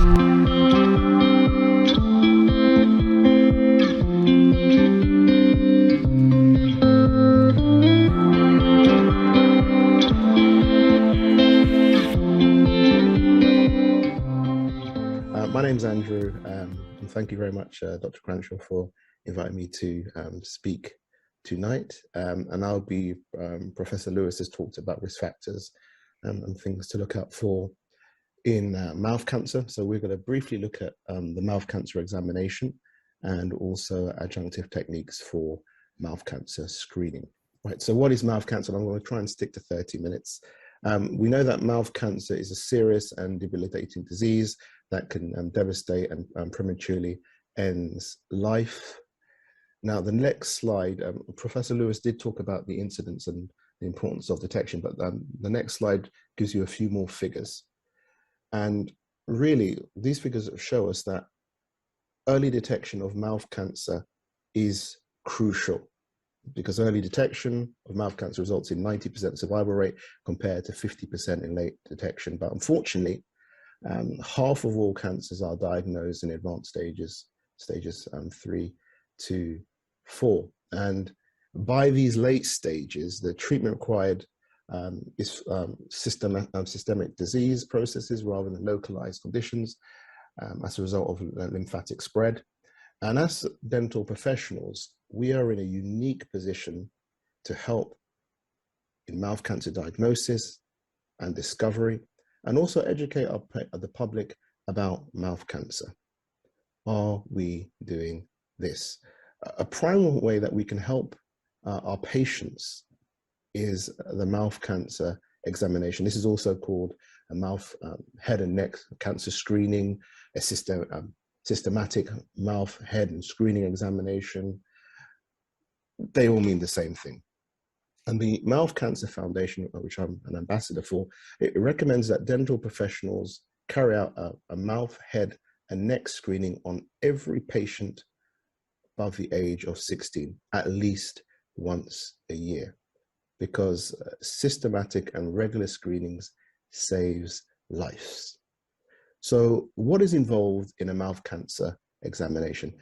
My name's Andrew, and thank you very much, Dr. Cranshaw, for inviting me to speak tonight. And I'll be, Professor Lewis has talked about risk factors and things to look out for in mouth cancer. So we're going to briefly look at the mouth cancer examination and also adjunctive techniques for mouth cancer screening. Right, so what is mouth cancer? I'm going to try and stick to 30 minutes. We know that mouth cancer is a serious and debilitating disease that can devastate and prematurely ends life. Now, the next slide, Professor Lewis did talk about the incidence and the importance of detection, but the next slide gives you a few more figures. And really, these figures show us that early detection of mouth cancer is crucial, because early detection of mouth cancer results in 90% survival rate compared to 50% in late detection. But unfortunately, half of all cancers are diagnosed in advanced stages 3 to 4. And by these late stages, the treatment required is systemic disease processes rather than localized conditions as a result of lymphatic spread. And as dental professionals, we are in a unique position to help in mouth cancer diagnosis and discovery, and also educate the public about mouth cancer. Are we doing this? A prime way that we can help our patients is the mouth cancer examination. This is also called a mouth, head and neck cancer screening, a systematic mouth, head and screening examination. They all mean the same thing. And the Mouth Cancer Foundation, which I'm an ambassador for, it recommends that dental professionals carry out a mouth, head, and neck screening on every patient above the age of 16, at least once a year, because systematic and regular screenings saves lives. So what is involved in a mouth cancer examination?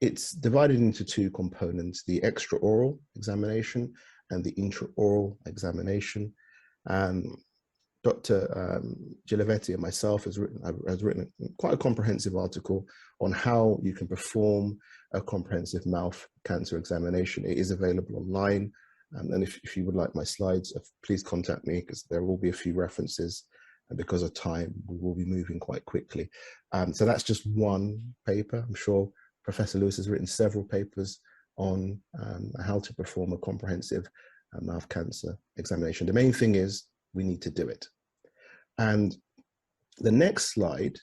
It's divided into two components: the extraoral examination and the intraoral examination. Dr. Gilevetti and myself has written quite a comprehensive article on how you can perform a comprehensive mouth cancer examination. It is available online. And if you would like my slides, please contact me, because there will be a few references. And because of time, we will be moving quite quickly. So that's just one paper. I'm sure Professor Lewis has written several papers on how to perform a comprehensive mouth cancer examination. The main thing is we need to do it. And the next slide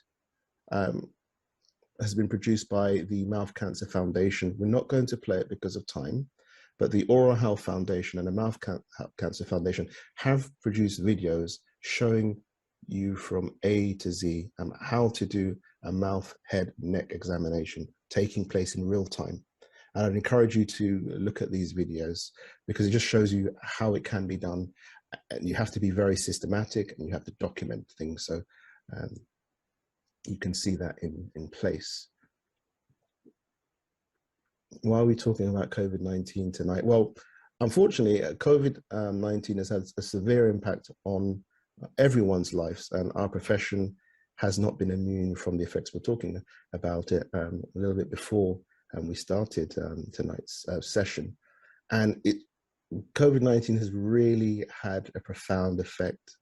has been produced by the Mouth Cancer Foundation. We're not going to play it because of time, but the Oral Health Foundation and the Mouth Cancer Foundation have produced videos showing you from A to Z how to do a mouth, head, neck examination taking place in real time. And I'd encourage you to look at these videos, because it just shows you how it can be done. And you have to be very systematic, and you have to document things. So you can see that in place. Why are we talking about COVID-19 tonight? Well, unfortunately, COVID-19 has had a severe impact on everyone's lives, and our profession has not been immune from the effects. We're talking about it a little bit before we started tonight's session. And COVID-19 has really had a profound effect.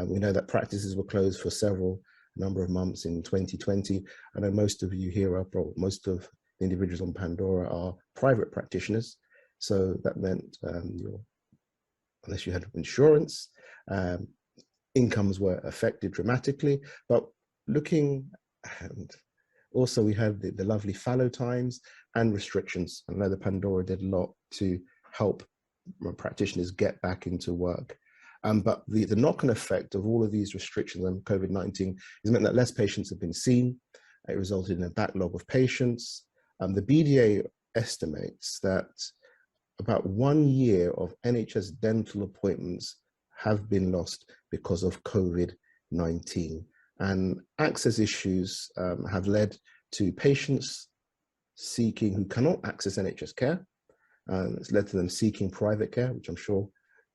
We know that practices were closed for number of months in 2020. I know most of you here most of the individuals on Pandora are private practitioners. So that meant unless you had insurance, incomes were affected dramatically. But looking, and also we had the lovely fallow times and restrictions. I know the Pandora did a lot to help practitioners get back into work. But the knock-on effect of all of these restrictions and COVID-19 has meant that less patients have been seen. It resulted in a backlog of patients. The BDA estimates that about 1 year of NHS dental appointments have been lost because of COVID-19. And access issues have led to patients who cannot access NHS care. It's led to them seeking private care, which I'm sure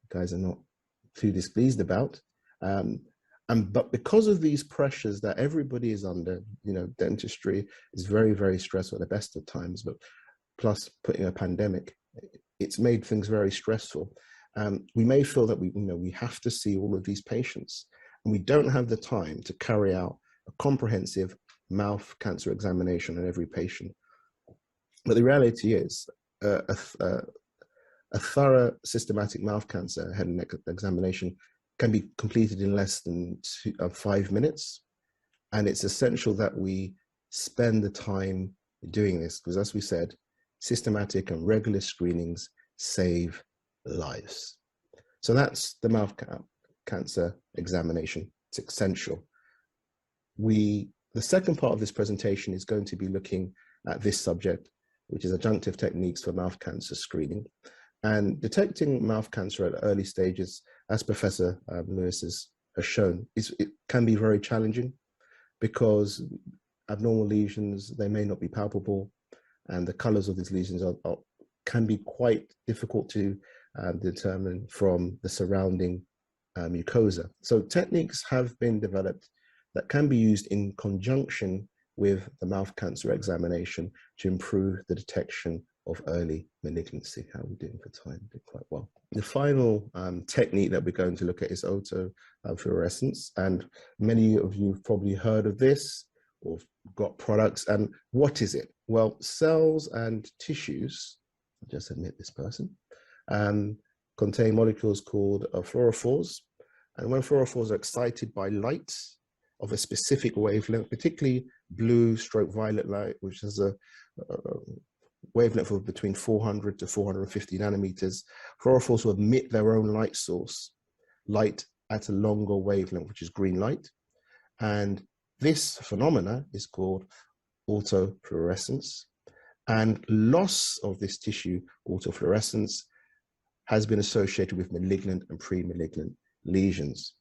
you guys are not too displeased about. But because of these pressures that everybody is under, you know, dentistry is very, very stressful at the best of times, but plus putting a pandemic, it's made things very stressful. We may feel that we have to see all of these patients, and we don't have the time to carry out a comprehensive mouth cancer examination on every patient. But the reality is, a thorough systematic mouth cancer head and neck examination can be completed in less than 5 minutes. And it's essential that we spend the time doing this, because as we said, systematic and regular screenings save lives. So that's the mouth cancer examination. It's essential. The second part of this presentation is going to be looking at this subject, which is adjunctive techniques for mouth cancer screening. And detecting mouth cancer at early stages, as Professor Lewis has shown, it can be very challenging, because abnormal lesions, they may not be palpable, and the colors of these lesions can be quite difficult to determine from the surrounding mucosa. So techniques have been developed that can be used in conjunction with the mouth cancer examination to improve the detection of early malignancy. How are we doing for time? Did quite well. The final technique that we're going to look at is autofluorescence, and many of you have probably heard of this or got products. And what is it? Well, cells and tissues, I'll just admit this person, contain molecules called fluorophores. And when fluorophores are excited by light of a specific wavelength, particularly blue/violet light, which has a wavelength of between 400 to 450 nanometers, fluorophores will emit their own light source, light at a longer wavelength, which is green light. And this phenomena is called autofluorescence. And loss of this tissue autofluorescence has been associated with malignant and pre-malignant lesions.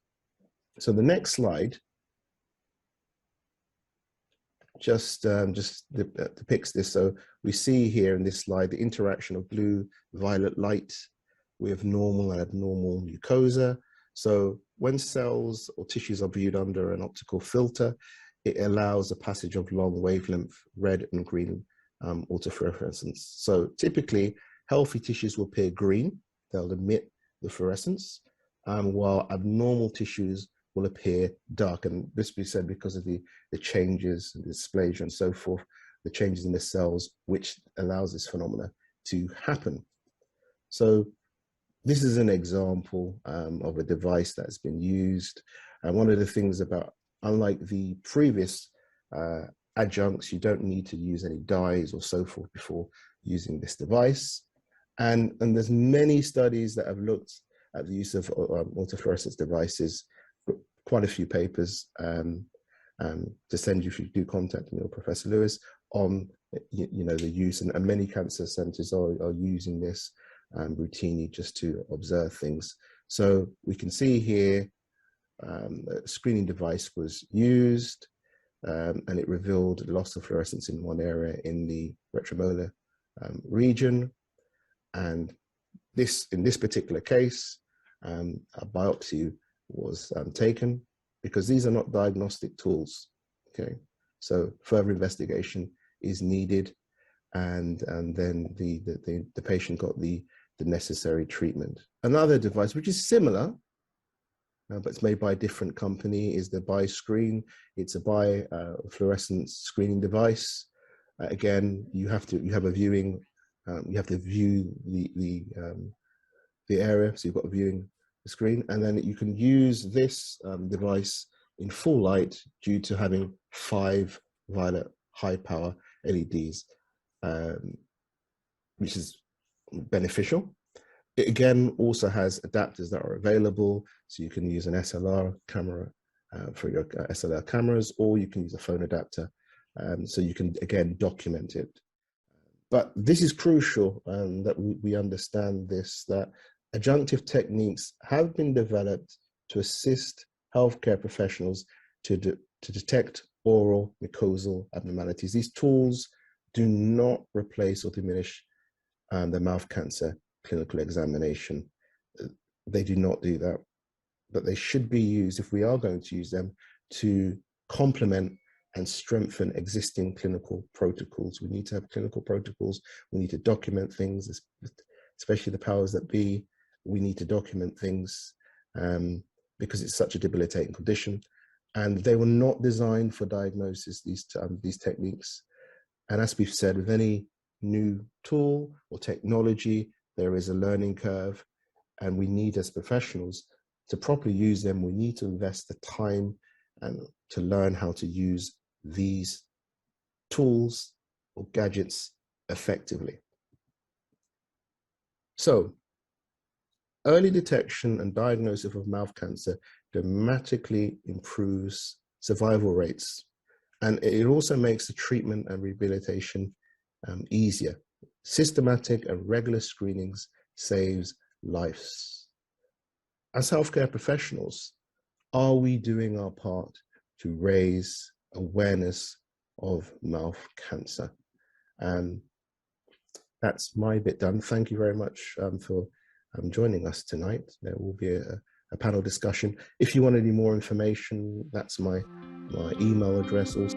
So the next slide just depicts this. So we see here in this slide the interaction of blue-violet light with normal and abnormal mucosa. So when cells or tissues are viewed under an optical filter, it allows the passage of long wavelength red and green autofluorescence. So typically, healthy tissues will appear green, they'll emit the fluorescence, while abnormal tissues will appear dark. And this we said because of the changes, the dysplasia and so forth, the changes in the cells, which allows this phenomena to happen. So this is an example of a device that's been used. And one of the things about, unlike the previous adjuncts, you don't need to use any dyes or so forth before using this device. And there's many studies that have looked at the use of autofluorescence devices, quite a few papers to send you if you do contact me or Professor Lewis on the use, and many cancer centers are using this routinely just to observe things. So we can see here a screening device was used, and it revealed loss of fluorescence in one area in the retromolar region. And in this particular case, a biopsy was taken, because these are not diagnostic tools. Okay, so further investigation is needed, and then the patient got the necessary treatment. Another device which is similar, but it's made by a different company, is the BioScreen. It's a biofluorescence screening device. Again, you have a viewing. You have to view the area, so you've got a viewing screen, and then you can use this device in full light due to having 5 violet high power LEDs, which is beneficial. It again also has adapters that are available, so you can use an SLR camera for your SLR cameras, or you can use a phone adapter, so you can again document it. But this is crucial that we understand this, that adjunctive techniques have been developed to assist healthcare professionals to to detect oral mucosal abnormalities. These tools do not replace or diminish the mouth cancer clinical examination. They do not do that, but they should be used, if we are going to use them, to complement and strengthen existing clinical protocols. We need to have clinical protocols. We need to document things, especially the powers that be. We need to document things because it's such a debilitating condition. And they were not designed for diagnosis, these techniques. And as we've said, with any new tool or technology, there is a learning curve. And we need, as professionals, to properly use them. We need to invest the time and to learn how to use these tools or gadgets effectively. So, early detection and diagnosis of mouth cancer dramatically improves survival rates, and it also makes the treatment and rehabilitation easier. Systematic and regular screenings saves lives. As healthcare professionals, are we doing our part to raise awareness of mouth cancer? And that's my bit done. Thank you very much for joining us tonight. There will be a panel discussion. If you want any more information, that's my email address also.